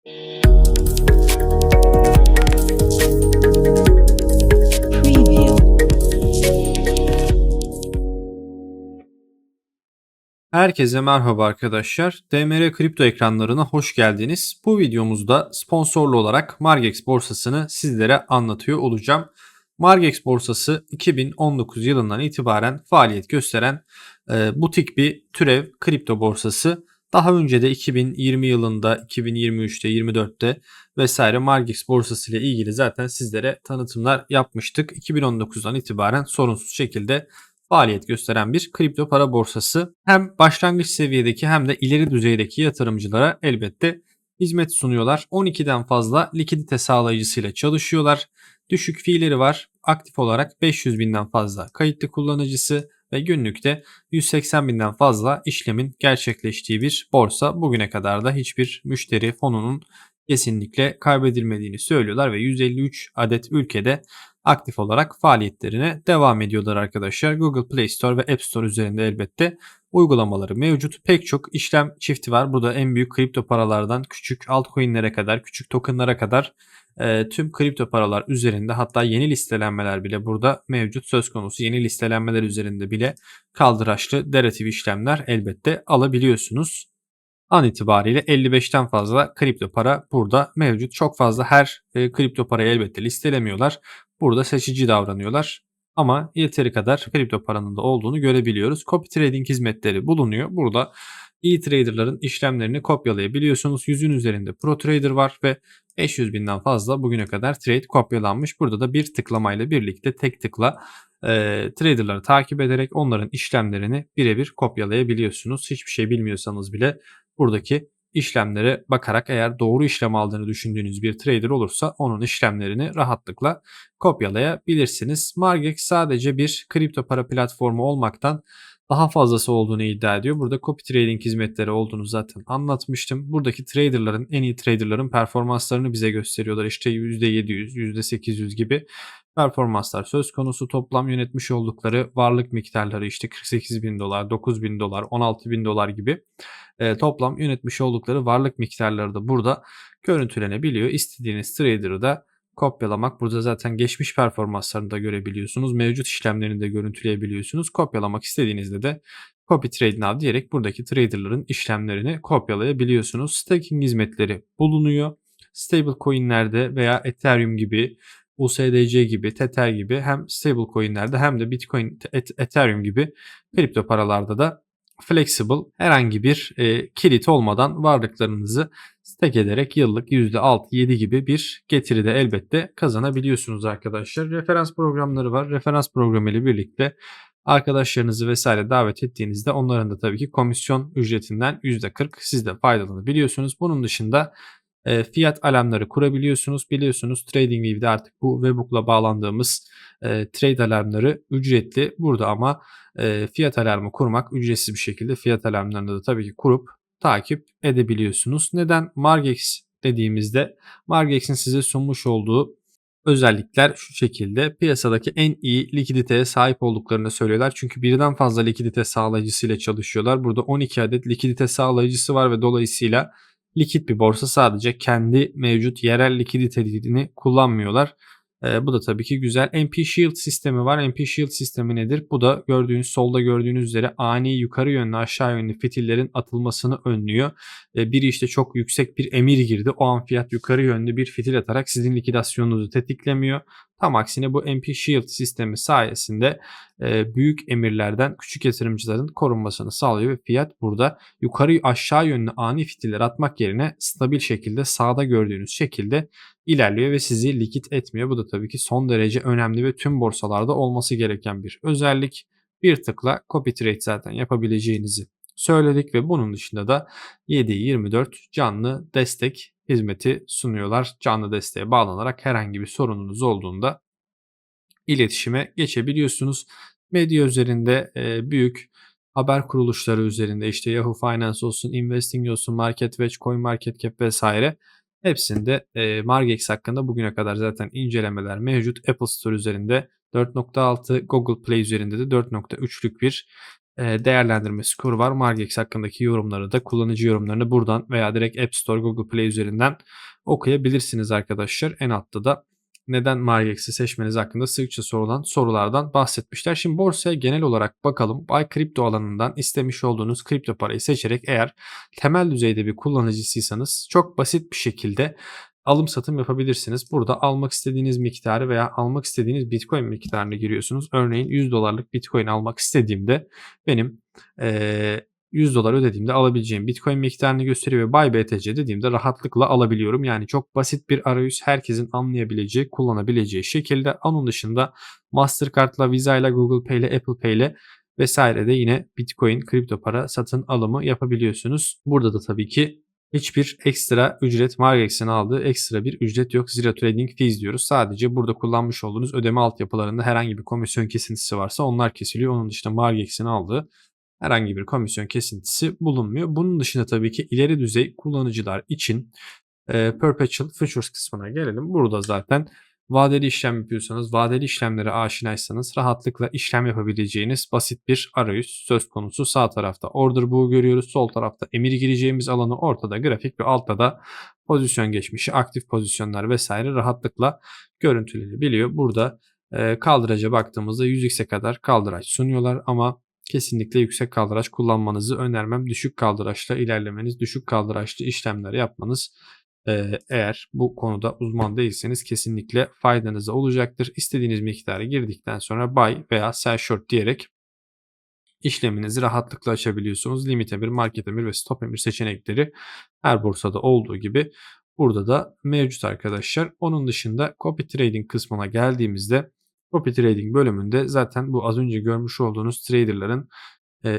Preview. Herkese merhaba arkadaşlar. DMR Kripto ekranlarına hoş geldiniz. Bu videomuzda sponsorlu olarak Margex borsasını sizlere anlatıyor olacağım. Margex borsası 2019 yılından itibaren faaliyet gösteren butik bir türev kripto borsası. Daha önce de 2020 yılında, 2023'te, 24'te vesaire Margex borsası ile ilgili zaten sizlere tanıtımlar yapmıştık. 2019'dan itibaren sorunsuz şekilde faaliyet gösteren bir kripto para borsası. Hem başlangıç seviyedeki hem de ileri düzeydeki yatırımcılara elbette hizmet sunuyorlar. 12'den fazla likidite sağlayıcısıyla çalışıyorlar. Düşük fiilleri var. Aktif olarak 500 binden fazla kayıtlı kullanıcısı ve günlükte 180 binden fazla işlemin gerçekleştiği bir borsa. Bugüne kadar da hiçbir müşteri fonunun kesinlikle kaybedilmediğini söylüyorlar ve 153 adet ülkede aktif olarak faaliyetlerine devam ediyorlar arkadaşlar. Google Play Store ve App Store üzerinde elbette uygulamaları mevcut. Pek çok işlem çifti var. Burada en büyük kripto paralardan küçük altcoin'lere kadar, küçük token'lara kadar tüm kripto paralar üzerinde, hatta yeni listelenmeler bile burada mevcut söz konusu. Yeni listelenmeler üzerinde bile kaldıraçlı derivatif işlemler elbette alabiliyorsunuz. An itibariyle 55'ten fazla kripto para burada mevcut. Çok fazla her kripto parayı elbette listelemiyorlar. Burada seçici davranıyorlar. Ama yeteri kadar kripto paranın da olduğunu görebiliyoruz. Copy trading hizmetleri bulunuyor. Burada e-trader'ların işlemlerini kopyalayabiliyorsunuz. 100'ün üzerinde pro trader var ve 500 binden fazla bugüne kadar trade kopyalanmış. Burada da bir tıklamayla birlikte tek tıkla trader'ları takip ederek onların işlemlerini birebir kopyalayabiliyorsunuz. Hiçbir şey bilmiyorsanız bile buradaki işlemlere bakarak eğer doğru işlem aldığını düşündüğünüz bir trader olursa onun işlemlerini rahatlıkla kopyalayabilirsiniz. Margex sadece bir kripto para platformu olmaktan daha fazlası olduğunu iddia ediyor. Burada copy trading hizmetleri olduğunu zaten anlatmıştım. Buradaki traderların, en iyi traderların performanslarını bize gösteriyorlar. İşte %700, %800 gibi performanslar söz konusu. Toplam yönetmiş oldukları varlık miktarları işte 48 bin dolar, 9 bin dolar, 16 bin dolar gibi toplam yönetmiş oldukları varlık miktarları da burada görüntülenebiliyor. İstediğiniz trader'ı da kopyalamak, burada zaten geçmiş performanslarını da görebiliyorsunuz. Mevcut işlemlerini de görüntüleyebiliyorsunuz. Kopyalamak istediğinizde de Copy Trade Now diyerek buradaki trader'ların işlemlerini kopyalayabiliyorsunuz. Staking hizmetleri bulunuyor. Stable coin'lerde veya Ethereum gibi, USDC gibi, Tether gibi hem stable coin'lerde hem de Bitcoin, Ethereum gibi kripto paralarda da flexible, herhangi bir kilit olmadan varlıklarınızı stake ederek yıllık %6-7 gibi bir getiri de elbette kazanabiliyorsunuz arkadaşlar. Referans programları var. Referans programı ile birlikte arkadaşlarınızı vesaire davet ettiğinizde onların da tabii ki komisyon ücretinden %40 siz de faydalanabiliyorsunuz. Bunun dışında fiyat alarmları kurabiliyorsunuz. Biliyorsunuz TradingView'de artık bu webhook'la bağlandığımız trade alarmları ücretli. Burada ama fiyat alarmı kurmak ücretsiz bir şekilde, fiyat alarmlarını da tabii ki kurup takip edebiliyorsunuz. Neden Margex dediğimizde, Margex'in size sunmuş olduğu özellikler şu şekilde: piyasadaki en iyi likiditeye sahip olduklarını söylüyorlar. Çünkü birden fazla likidite sağlayıcısıyla çalışıyorlar. Burada 12 adet likidite sağlayıcısı var ve dolayısıyla likit bir borsa, sadece kendi mevcut yerel likiditelerini kullanmıyorlar. Bu da tabii ki güzel. MP Shield sistemi var. MP Shield sistemi nedir? Bu da solda gördüğünüz üzere ani yukarı yönlü aşağı yönlü fitillerin atılmasını önlüyor. Biri işte çok yüksek bir emir girdi. O an fiyat yukarı yönlü bir fitil atarak sizin likidasyonunuzu tetiklemiyor. Tam aksine bu MP Shield sistemi sayesinde büyük emirlerden küçük yatırımcıların korunmasını sağlıyor ve fiyat burada yukarı aşağı yönlü ani fitiller atmak yerine stabil şekilde sağda gördüğünüz şekilde ilerliyor ve sizi likit etmiyor. Bu da tabii ki son derece önemli ve tüm borsalarda olması gereken bir özellik. Bir tıkla copy trade zaten yapabileceğinizi söyledik ve bunun dışında da 7/24 canlı destek hizmeti sunuyorlar. Canlı desteğe bağlanarak herhangi bir sorununuz olduğunda iletişime geçebiliyorsunuz. Medya üzerinde büyük haber kuruluşları üzerinde işte Yahoo Finance olsun, Investing olsun, MarketWatch, CoinMarketCap vesaire hepsinde Margex hakkında bugüne kadar zaten incelemeler mevcut. Apple Store üzerinde 4.6, Google Play üzerinde de 4.3'lük bir değerlendirme skoru var. Margex hakkındaki yorumları da kullanıcı yorumlarını buradan veya direkt App Store, Google Play üzerinden okuyabilirsiniz arkadaşlar. En altta da neden Margex'i seçmeniz hakkında sıkça sorulan sorulardan bahsetmişler. Şimdi borsaya genel olarak bakalım. Buy Crypto alanından istemiş olduğunuz kripto parayı seçerek eğer temel düzeyde bir kullanıcısıysanız çok basit bir şekilde alım satım yapabilirsiniz. Burada almak istediğiniz miktarı veya almak istediğiniz Bitcoin miktarını giriyorsunuz. Örneğin $100 Bitcoin almak istediğimde benim 100 dolar ödediğimde alabileceğim Bitcoin miktarını gösteriyor ve Buy BTC dediğimde rahatlıkla alabiliyorum. Yani çok basit bir arayüz, herkesin anlayabileceği, kullanabileceği şekilde. Onun dışında Mastercard'la, Visa'yla, Google Pay'le, Apple Pay'le vesaire de yine Bitcoin kripto para satın alımı yapabiliyorsunuz. Burada da tabii ki hiçbir ekstra ücret, Margex'in aldığı ekstra bir ücret yok. Zero Trading Fees diyoruz. Sadece burada kullanmış olduğunuz ödeme altyapılarında herhangi bir komisyon kesintisi varsa onlar kesiliyor. Onun dışında Margex'in aldığı herhangi bir komisyon kesintisi bulunmuyor. Bunun dışında tabii ki ileri düzey kullanıcılar için Perpetual Futures kısmına gelelim. Burada zaten vadeli işlem yapıyorsanız, vadeli işlemlere aşinaysanız rahatlıkla işlem yapabileceğiniz basit bir arayüz söz konusu. Sağ tarafta order book'u görüyoruz. Sol tarafta emir gireceğimiz alanı, ortada grafik ve altta da pozisyon geçmişi, aktif pozisyonlar vesaire rahatlıkla görüntülenebiliyor. Burada kaldıraca baktığımızda 100x'e kadar kaldıraç sunuyorlar ama kesinlikle yüksek kaldıraç kullanmanızı önermem. Düşük kaldıraçla ilerlemeniz, düşük kaldıraçlı işlemler yapmanız eğer bu konuda uzman değilseniz kesinlikle faydanıza olacaktır. İstediğiniz miktarı girdikten sonra buy veya sell short diyerek işleminizi rahatlıkla açabiliyorsunuz. Limit emir, market emir ve stop emir seçenekleri her borsada olduğu gibi burada da mevcut arkadaşlar. Onun dışında copy trading kısmına geldiğimizde copy trading bölümünde zaten bu az önce görmüş olduğunuz traderların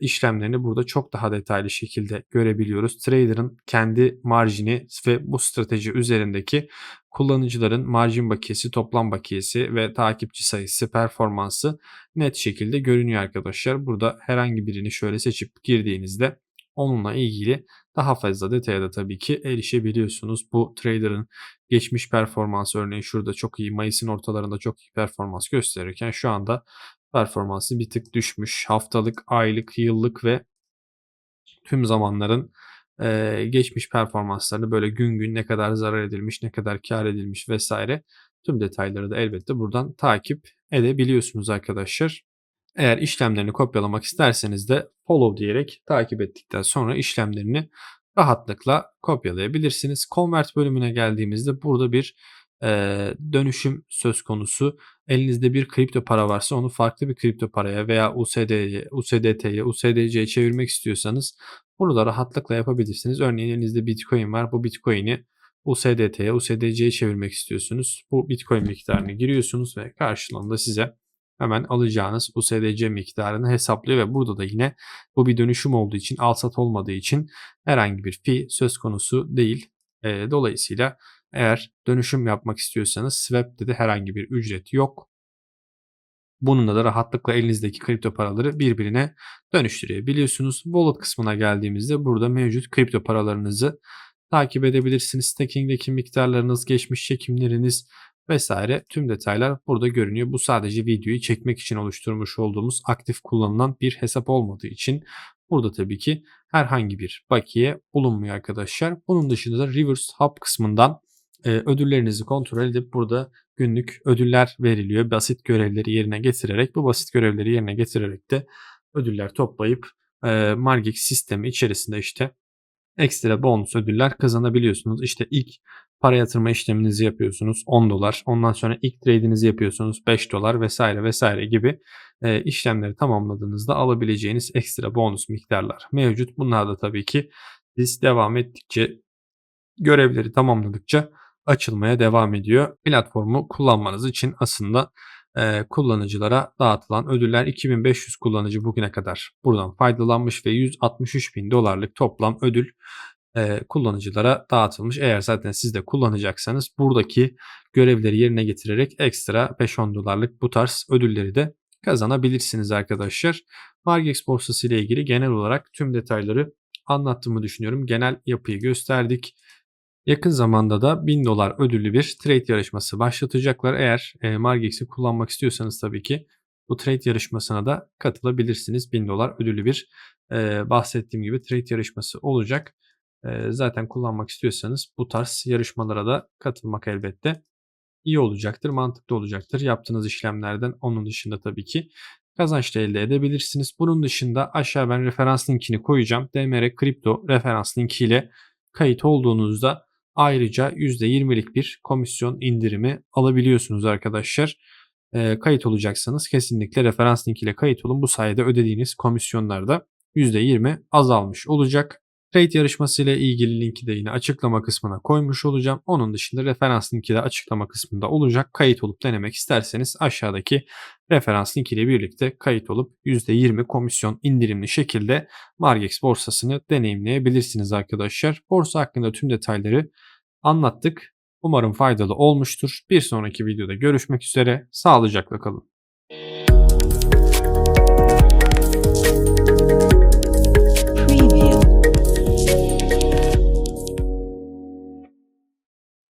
işlemlerini burada çok daha detaylı şekilde görebiliyoruz. Trader'ın kendi marjini ve bu strateji üzerindeki kullanıcıların marjin bakiyesi, toplam bakiyesi ve takipçi sayısı, performansı net şekilde görünüyor arkadaşlar. Burada herhangi birini şöyle seçip girdiğinizde onunla ilgili daha fazla detaya da tabii ki erişebiliyorsunuz. Bu trader'ın geçmiş performansı örneğin şurada çok iyi, Mayıs'ın ortalarında çok iyi performans gösterirken şu anda performansı bir tık düşmüş. Haftalık, aylık, yıllık ve tüm zamanların geçmiş performanslarını böyle gün gün ne kadar zarar edilmiş, ne kadar kar edilmiş vesaire tüm detayları da elbette buradan takip edebiliyorsunuz arkadaşlar. Eğer işlemlerini kopyalamak isterseniz de follow diyerek takip ettikten sonra işlemlerini rahatlıkla kopyalayabilirsiniz. Convert bölümüne geldiğimizde burada bir dönüşüm söz konusu. Elinizde bir kripto para varsa onu farklı bir kripto paraya veya USD'ye, USDT'ye, USDC'ye çevirmek istiyorsanız bunu da rahatlıkla yapabilirsiniz. Örneğin elinizde Bitcoin var. Bu Bitcoin'i USDT'ye, USDC'ye çevirmek istiyorsunuz. Bu Bitcoin miktarını giriyorsunuz ve karşılığında size hemen alacağınız USDC miktarını hesaplıyor ve burada da yine bu bir dönüşüm olduğu için, al sat olmadığı için herhangi bir fee söz konusu değil. Dolayısıyla eğer dönüşüm yapmak istiyorsanız Swap'te de herhangi bir ücret yok. Bununla da rahatlıkla elinizdeki kripto paraları birbirine dönüştürebiliyorsunuz. Wallet kısmına geldiğimizde burada mevcut kripto paralarınızı takip edebilirsiniz. Stacking'deki miktarlarınız, geçmiş çekimleriniz vesaire tüm detaylar burada görünüyor. Bu sadece videoyu çekmek için oluşturmuş olduğumuz aktif kullanılan bir hesap olmadığı için burada tabii ki herhangi bir bakiye bulunmuyor arkadaşlar. Bunun dışında da Reverse Hub kısmından ödüllerinizi kontrol edip burada günlük ödüller veriliyor. Basit görevleri yerine getirerek, bu basit görevleri yerine getirerek de ödüller toplayıp Margex sistemi içerisinde işte ekstra bonus ödüller kazanabiliyorsunuz. İşte ilk para yatırma işleminizi yapıyorsunuz 10 dolar. Ondan sonra ilk trade'inizi yapıyorsunuz 5 dolar vesaire vesaire gibi işlemleri tamamladığınızda alabileceğiniz ekstra bonus miktarlar mevcut. Bunlar da tabii ki biz devam ettikçe, görevleri tamamladıkça açılmaya devam ediyor. Platformu kullanmanız için aslında kullanıcılara dağıtılan ödüller 2500 kullanıcı bugüne kadar buradan faydalanmış ve 163 bin dolarlık toplam ödül kullanıcılara dağıtılmış. Eğer zaten siz de kullanacaksanız buradaki görevleri yerine getirerek ekstra 5-10 dolarlık bu tarz ödülleri de kazanabilirsiniz arkadaşlar. Margex borsası ile ilgili genel olarak tüm detayları anlattığımı düşünüyorum. Genel yapıyı gösterdik. Yakın zamanda da 1000 dolar ödüllü bir trade yarışması başlatacaklar. Eğer Margex'i kullanmak istiyorsanız tabii ki bu trade yarışmasına da katılabilirsiniz. 1000 dolar ödüllü bir bahsettiğim gibi trade yarışması olacak. Zaten kullanmak istiyorsanız bu tarz yarışmalara da katılmak elbette iyi olacaktır, mantıklı olacaktır. Yaptığınız işlemlerden onun dışında tabii ki kazanç da elde edebilirsiniz. Bunun dışında aşağı ben referans linkini koyacağım. DMR Kripto referans linkiyle kayıt olduğunuzda ayrıca %20'lik bir komisyon indirimi alabiliyorsunuz arkadaşlar. Kayıt olacaksanız kesinlikle referans linkiyle kayıt olun. Bu sayede ödediğiniz komisyonlar da %20 azalmış olacak. Trade yarışması ile ilgili linki de yine açıklama kısmına koymuş olacağım. Onun dışında referans linki de açıklama kısmında olacak. Kayıt olup denemek isterseniz aşağıdaki referans linki ile birlikte kayıt olup %20 komisyon indirimli şekilde Margex borsasını deneyimleyebilirsiniz arkadaşlar. Borsa hakkında tüm detayları anlattık. Umarım faydalı olmuştur. Bir sonraki videoda görüşmek üzere. Sağlıcakla kalın.